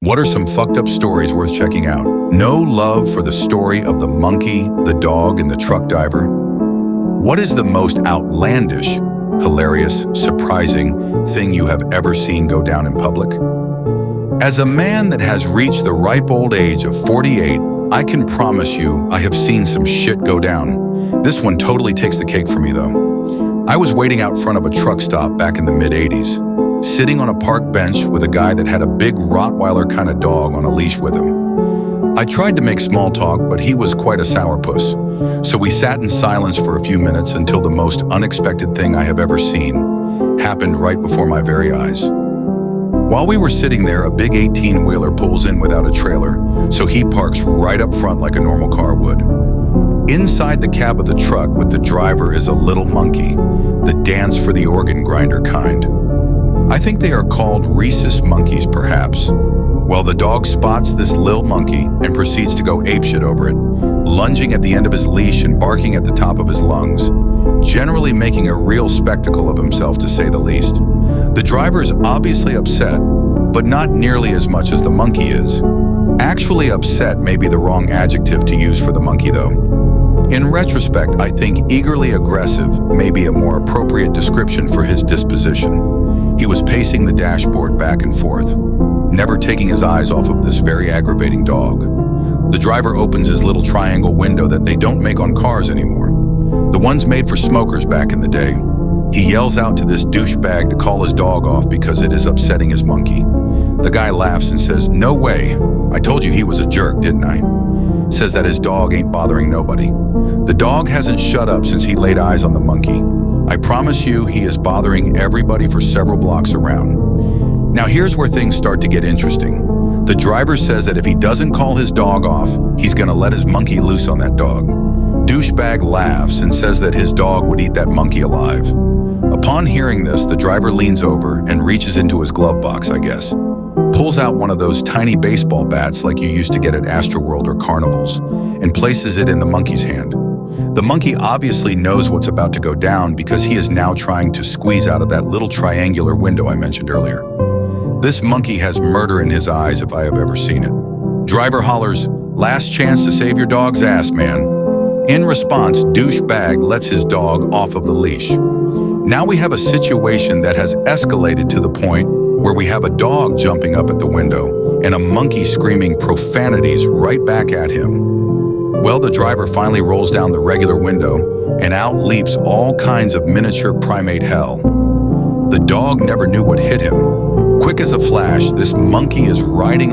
What are some fucked up stories worth checking out? No love for the story of the monkey, the dog, and the truck diver? What is the most outlandish, hilarious, surprising thing you have ever seen go down in public? As a man that has reached the ripe old age of 48, I can promise you I have seen some shit go down. This one totally takes the cake for me though. I was waiting out front of a truck stop back in the mid-80s, sitting on a park bench with a guy that had a big Rottweiler kind of dog on a leash with him. I tried to make small talk, but he was quite a sourpuss. So we sat in silence for a few minutes until the most unexpected thing I have ever seen happened right before my very eyes. While we were sitting there, a big 18-wheeler pulls in without a trailer, so he parks right up front like a normal car would. Inside the cab of the truck with the driver is a little monkey, the dance for the organ grinder kind. I think they are called rhesus monkeys, perhaps. Well, the dog spots this lil monkey and proceeds to go apeshit over it, lunging at the end of his leash and barking at the top of his lungs, generally making a real spectacle of himself, to say the least. The driver is obviously upset, but not nearly as much as the monkey is. Actually, upset may be the wrong adjective to use for the monkey, though. In retrospect, I think eagerly aggressive may be a more appropriate description for his disposition. He was pacing the dashboard back and forth, never taking his eyes off of this very aggravating dog. The driver opens his little triangle window that they don't make on cars anymore, the ones made for smokers back in the day. He yells out to this douchebag to call his dog off because it is upsetting his monkey. The guy laughs and says, "No way. I told you he was a jerk, didn't I?" Says that his dog ain't bothering nobody. The dog hasn't shut up since he laid eyes on the monkey. I promise you he is bothering everybody for several blocks around. Now here's where things start to get interesting. The driver says that if he doesn't call his dog off, he's gonna let his monkey loose on that dog. Douchebag laughs and says that his dog would eat that monkey alive. Upon hearing this, the driver leans over and reaches into his glove box, I guess. Pulls out one of those tiny baseball bats like you used to get at Astroworld or carnivals, and places it in the monkey's hand. The monkey obviously knows what's about to go down because he is now trying to squeeze out of that little triangular window I mentioned earlier. This monkey has murder in his eyes if I have ever seen it. Driver hollers, "Last chance to save your dog's ass, man." In response, douchebag lets his dog off of the leash. Now we have a situation that has escalated to the point where we have a dog jumping up at the window and a monkey screaming profanities right back at him. Well, the driver finally rolls down the regular window and out leaps all kinds of miniature primate hell. The dog never knew what hit him. Quick as a flash, this monkey is riding